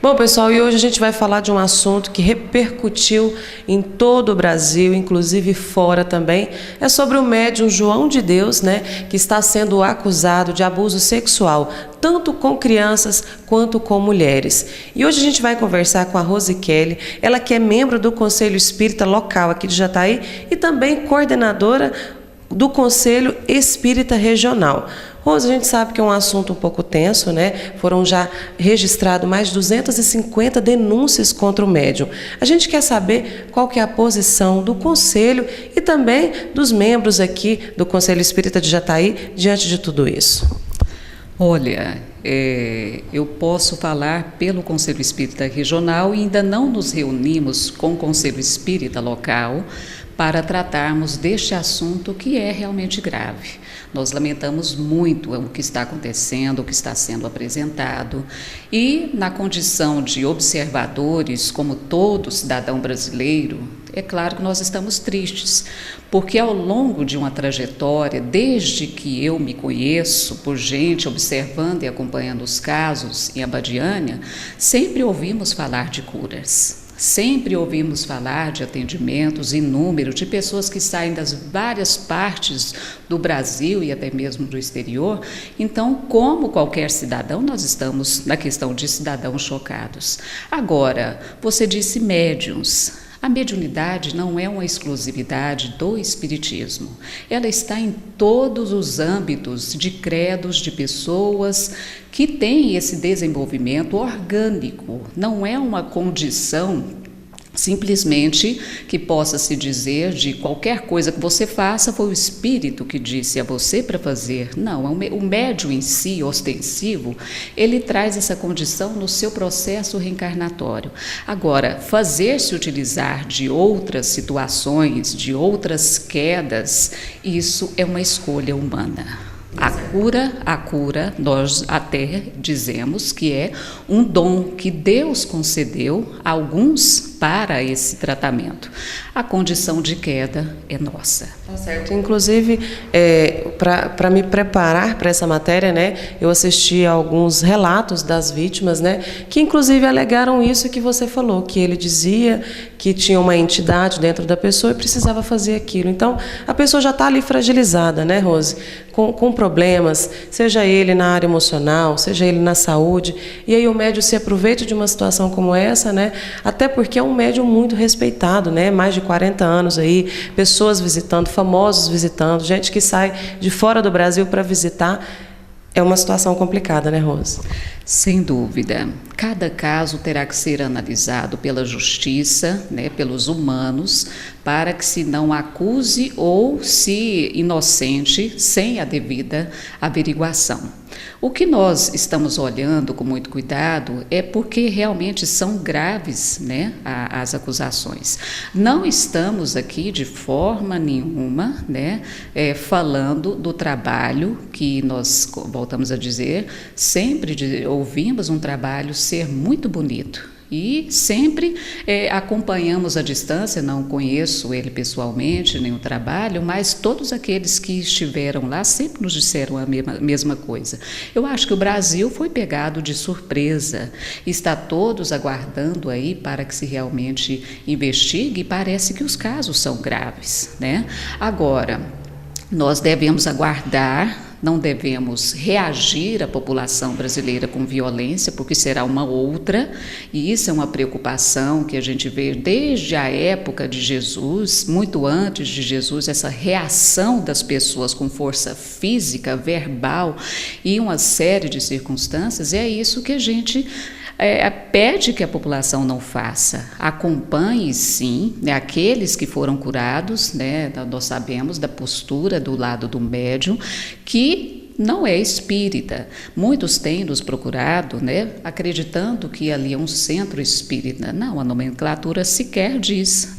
Bom, pessoal, e hoje a gente vai falar de um assunto que repercutiu em todo o Brasil, inclusive fora também. É sobre o médium João de Deus, que está sendo acusado de abuso sexual, tanto com crianças quanto com mulheres. E hoje a gente vai conversar com a Rose Kelly, ela que é membro do Conselho Espírita local aqui de Jataí e também coordenadora do Conselho Espírita Regional. Rose, a gente sabe que é um assunto um pouco tenso, Foram já registrados mais de 250 denúncias contra o médium. A gente quer saber qual que é a posição do Conselho e também dos membros aqui do Conselho Espírita de Jataí diante de tudo isso. Olha, eu posso falar pelo Conselho Espírita Regional e ainda não nos reunimos com o Conselho Espírita local para tratarmos deste assunto que é realmente grave. Nós lamentamos muito o que está acontecendo, o que está sendo apresentado e, na condição de observadores, como todo cidadão brasileiro, é claro que nós estamos tristes, porque ao longo de uma trajetória, desde que eu me conheço por gente observando e acompanhando os casos em Abadiânia, sempre ouvimos falar de curas. Sempre ouvimos falar de atendimentos inúmeros de pessoas que saem das várias partes do Brasil e até mesmo do exterior. Então, como qualquer cidadão, nós estamos na questão de cidadãos chocados. Agora, você disse médiuns. A mediunidade não é uma exclusividade do espiritismo. Ela está em todos os âmbitos de credos de pessoas que têm esse desenvolvimento orgânico. Não é uma condição simplesmente que possa se dizer de qualquer coisa que você faça foi o espírito que disse a você para fazer. Não, o médium em si, ostensivo, ele traz essa condição no seu processo reencarnatório. Agora, fazer-se utilizar de outras situações, de outras quedas, isso é uma escolha humana. A cura, nós até dizemos que é um dom que Deus concedeu a alguns para esse tratamento. A condição de queda é nossa. Tá certo. Inclusive, para me preparar para essa matéria, eu assisti a alguns relatos das vítimas, que inclusive alegaram isso que você falou, que ele dizia que tinha uma entidade dentro da pessoa e precisava fazer aquilo. Então, a pessoa já está ali fragilizada, Rose? Com problemas, seja ele na área emocional, seja ele na saúde, e aí o médium se aproveita de uma situação como essa, até porque é um médium muito respeitado, mais de 40 anos aí, pessoas visitando, famosos visitando, gente que sai de fora do Brasil para visitar. É uma situação complicada, Rose? Sem dúvida. Cada caso terá que ser analisado pela justiça, pelos humanos, para que se não acuse ou se inocente sem a devida averiguação. O que nós estamos olhando com muito cuidado é porque realmente são graves, as acusações. Não estamos aqui de forma nenhuma, falando do trabalho que nós, voltamos a dizer, sempre ouvimos um trabalho ser muito bonito. E sempre acompanhamos à distância, não conheço ele pessoalmente, nem o trabalho, mas todos aqueles que estiveram lá sempre nos disseram a mesma coisa. Eu acho que o Brasil foi pegado de surpresa, está todos aguardando aí para que se realmente investigue e parece que os casos são graves, Agora, nós devemos aguardar. Não devemos reagir à população brasileira com violência, porque será uma outra, e isso é uma preocupação que a gente vê desde a época de Jesus, muito antes de Jesus, essa reação das pessoas com força física, verbal e uma série de circunstâncias, e é isso que a gente pede que a população não faça. Acompanhe, sim, aqueles que foram curados, nós sabemos da postura do lado do médium, que não é espírita. Muitos têm nos procurado, acreditando que ali é um centro espírita. Não, a nomenclatura sequer diz,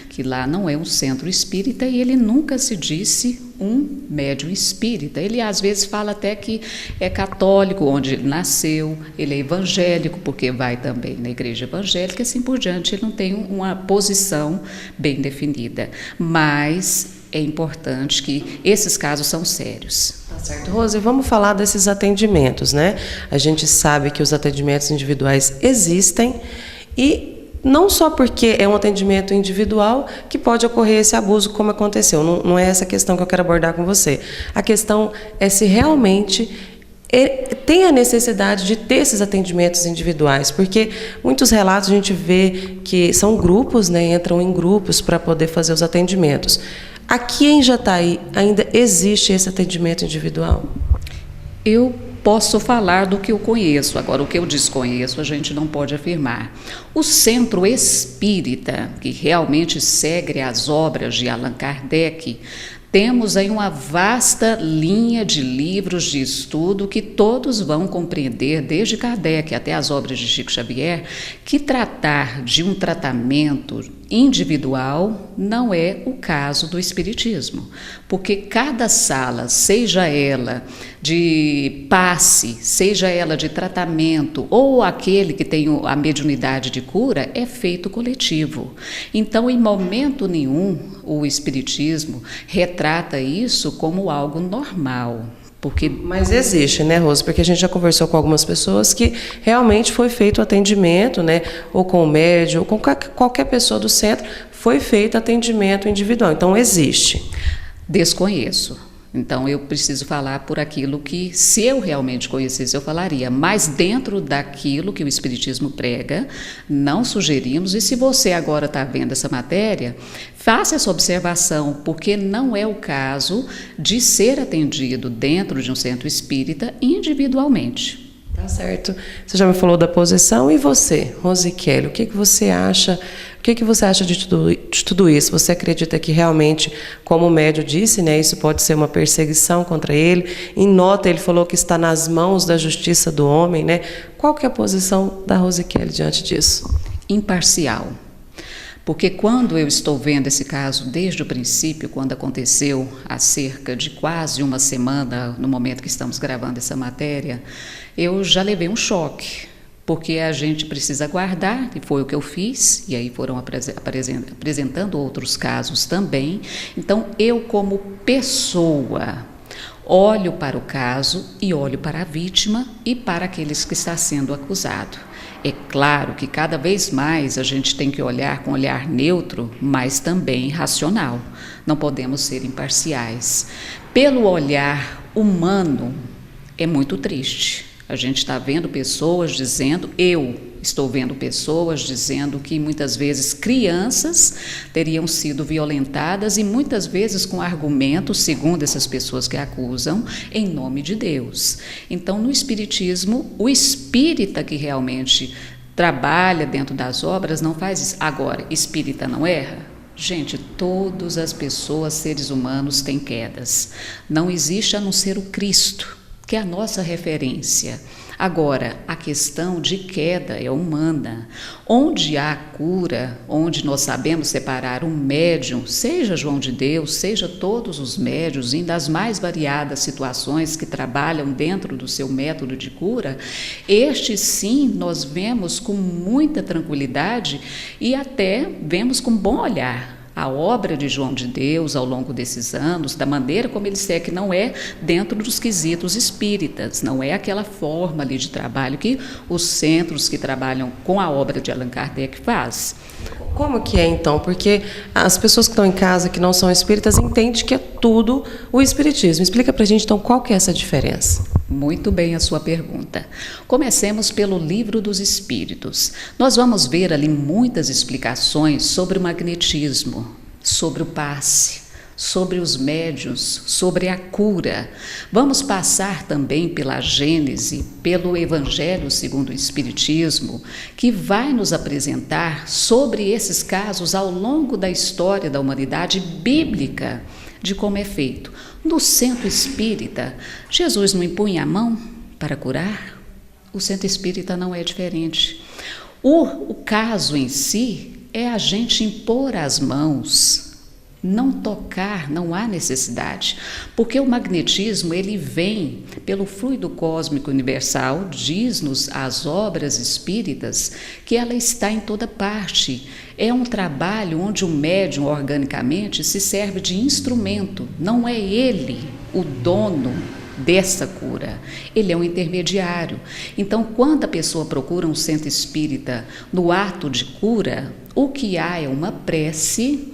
que lá não é um centro espírita e ele nunca se disse um médium espírita. Ele às vezes fala até que é católico, onde ele nasceu, ele é evangélico, porque vai também na igreja evangélica, assim por diante. Ele não tem uma posição bem definida, mas é importante que esses casos são sérios. Tá certo. Rose, vamos falar desses atendimentos, né? A gente sabe que os atendimentos individuais existem e não só porque é um atendimento individual que pode ocorrer esse abuso como aconteceu. Não é essa questão que eu quero abordar com você. A questão é se realmente tem a necessidade de ter esses atendimentos individuais, porque muitos relatos a gente vê que são grupos, né, entram em grupos para poder fazer os atendimentos. Aqui em Jataí ainda existe esse atendimento individual? Eu posso falar do que eu conheço, agora o que eu desconheço a gente não pode afirmar. O Centro Espírita, que realmente segue as obras de Allan Kardec, temos aí uma vasta linha de livros de estudo que todos vão compreender, desde Kardec até as obras de Chico Xavier, que tratar de um tratamento individual não é o caso do Espiritismo, porque cada sala, seja ela de passe, seja ela de tratamento ou aquele que tem a mediunidade de cura, é feito coletivo. Então, em momento nenhum, o Espiritismo retrata isso como algo normal. Mas existe, né, Rose? Porque a gente já conversou com algumas pessoas que realmente foi feito o atendimento, né, ou com o médium, ou com qualquer pessoa do centro, foi feito atendimento individual. Então, existe. Desconheço. Então, eu preciso falar por aquilo que, se eu realmente conhecesse, eu falaria. Mas dentro daquilo que o Espiritismo prega, não sugerimos. E se você agora está vendo essa matéria, faça essa observação, porque não é o caso de ser atendido dentro de um centro espírita individualmente. Tá certo. Você já me falou da posição. E você, Rose Kelly, o que você acha? O que você acha de tudo isso? Você acredita que realmente, como o médium disse, né, isso pode ser uma perseguição contra ele? Em nota, ele falou que está nas mãos da justiça do homem, né? Qual que é a posição da Rose Kelly diante disso? Imparcial. Porque quando eu estou vendo esse caso desde o princípio, quando aconteceu há cerca de quase uma semana, no momento que estamos gravando essa matéria, eu já levei um choque, porque a gente precisa aguardar, e foi o que eu fiz, e aí foram apresentando outros casos também. Então, eu como pessoa olho para o caso e olho para a vítima e para aqueles que está sendo acusado. É claro que cada vez mais a gente tem que olhar com um olhar neutro, mas também racional. Não podemos ser imparciais. Pelo olhar humano, é muito triste. A gente está vendo pessoas dizendo, eu estou vendo pessoas dizendo que muitas vezes crianças teriam sido violentadas e muitas vezes com argumentos, segundo essas pessoas que acusam, em nome de Deus. Então, no Espiritismo, o espírita que realmente trabalha dentro das obras não faz isso. Agora, espírita não erra? Gente, todas as pessoas, seres humanos, têm quedas. Não existe a não ser o Cristo, que é a nossa referência. Agora, a questão de queda é humana. Onde há cura, onde nós sabemos separar um médium, seja João de Deus, seja todos os médiuns, em das mais variadas situações que trabalham dentro do seu método de cura, este sim nós vemos com muita tranquilidade e até vemos com bom olhar. A obra de João de Deus ao longo desses anos, da maneira como ele segue, não é dentro dos quesitos espíritas, não é aquela forma ali de trabalho que os centros que trabalham com a obra de Allan Kardec faz. Como que é então? Porque as pessoas que estão em casa, que não são espíritas, entendem que é tudo o espiritismo. Explica pra gente então qual que é essa diferença. Muito bem a sua pergunta. Comecemos pelo Livro dos Espíritos. Nós vamos ver ali muitas explicações sobre o magnetismo, sobre o passe, sobre os médiuns, sobre a cura. Vamos passar também pela Gênese, pelo Evangelho segundo o Espiritismo, que vai nos apresentar sobre esses casos ao longo da história da humanidade bíblica, de como é feito. No centro espírita, Jesus não impunha a mão para curar? O centro espírita não é diferente. O caso em si é a gente impor as mãos não tocar, não há necessidade, porque o magnetismo ele vem pelo fluido cósmico universal, diz-nos as obras espíritas que ela está em toda parte. É um trabalho onde o médium organicamente se serve de instrumento, não é ele o dono dessa cura, ele é um intermediário. Então, quando a pessoa procura um centro espírita no ato de cura, o que há é uma prece.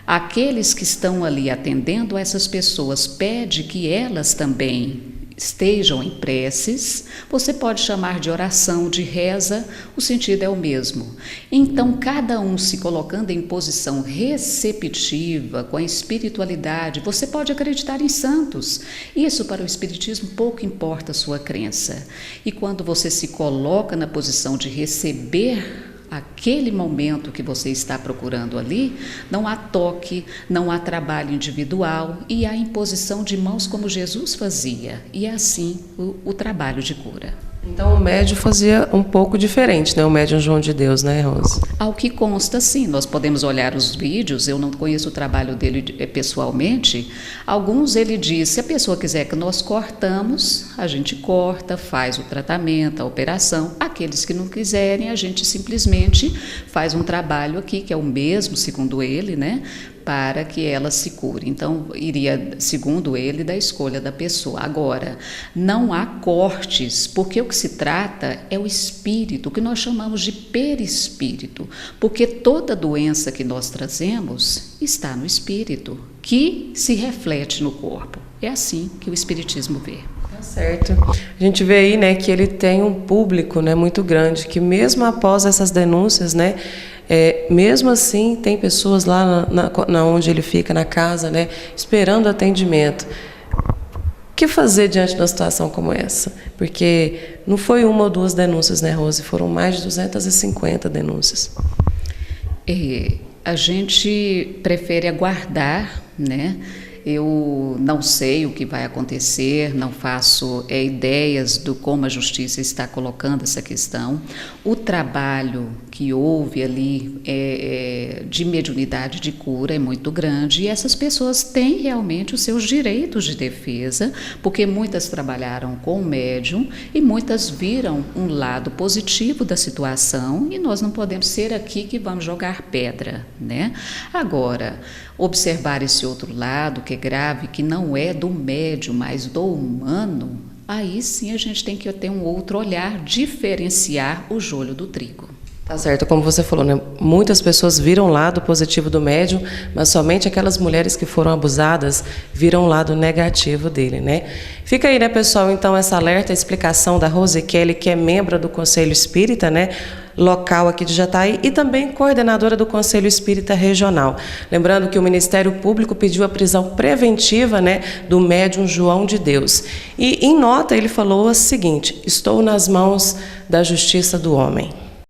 Aqueles que estão ali atendendo a essas pessoas pede que elas também estejam em preces. Você pode chamar de oração, de reza, o sentido é o mesmo. Então, cada um se colocando em posição receptiva com a espiritualidade, você pode acreditar em santos. Isso para o espiritismo pouco importa a sua crença. E quando você se coloca na posição de receber aquele momento que você está procurando ali, não há toque, não há trabalho individual e há imposição de mãos como Jesus fazia. E é assim o trabalho de cura. Então o médium fazia um pouco diferente, né? O médium João de Deus, né, Rose? Ao que consta, sim. Nós podemos olhar os vídeos, eu não conheço o trabalho dele pessoalmente. Alguns ele diz, se a pessoa quiser que nós cortamos, a gente corta, faz o tratamento, a operação. Aqueles que não quiserem, a gente simplesmente faz um trabalho aqui, que é o mesmo, segundo ele, né? Para que ela se cure. Então, iria, segundo ele, da escolha da pessoa. Agora, não há cortes, porque o que se trata é o espírito, o que nós chamamos de perispírito, porque toda doença que nós trazemos está no espírito, que se reflete no corpo. É assim que o espiritismo vê. Tá certo. A gente vê aí, né, que ele tem um público, né, muito grande, que mesmo após essas denúncias, né, mesmo assim, tem pessoas lá na onde ele fica, na casa, né, esperando atendimento. O que fazer diante de uma situação como essa? Porque não foi uma ou duas denúncias, né, Rose? Foram mais de 250 denúncias. A gente prefere aguardar, né? Eu não sei o que vai acontecer, não faço ideias do como a justiça está colocando essa questão. O trabalho que houve ali de mediunidade de cura é muito grande e essas pessoas têm realmente os seus direitos de defesa, porque muitas trabalharam com o médium e muitas viram um lado positivo da situação e nós não podemos ser aqui que vamos jogar pedra, né? Agora, observar esse outro lado que é grave, que não é do médium, mas do humano, aí sim a gente tem que ter um outro olhar, diferenciar o joio do trigo. Tá certo, como você falou, né? Muitas pessoas viram o lado positivo do médium, mas somente aquelas mulheres que foram abusadas viram o lado negativo dele, né? Fica aí, né, pessoal, então, essa alerta, a explicação da Rose Kelly, que é membro do Conselho Espírita, né, local aqui de Jataí, e também coordenadora do Conselho Espírita Regional. Lembrando que o Ministério Público pediu a prisão preventiva, né, do médium João de Deus. E, em nota, ele falou o seguinte: estou nas mãos da justiça do homem.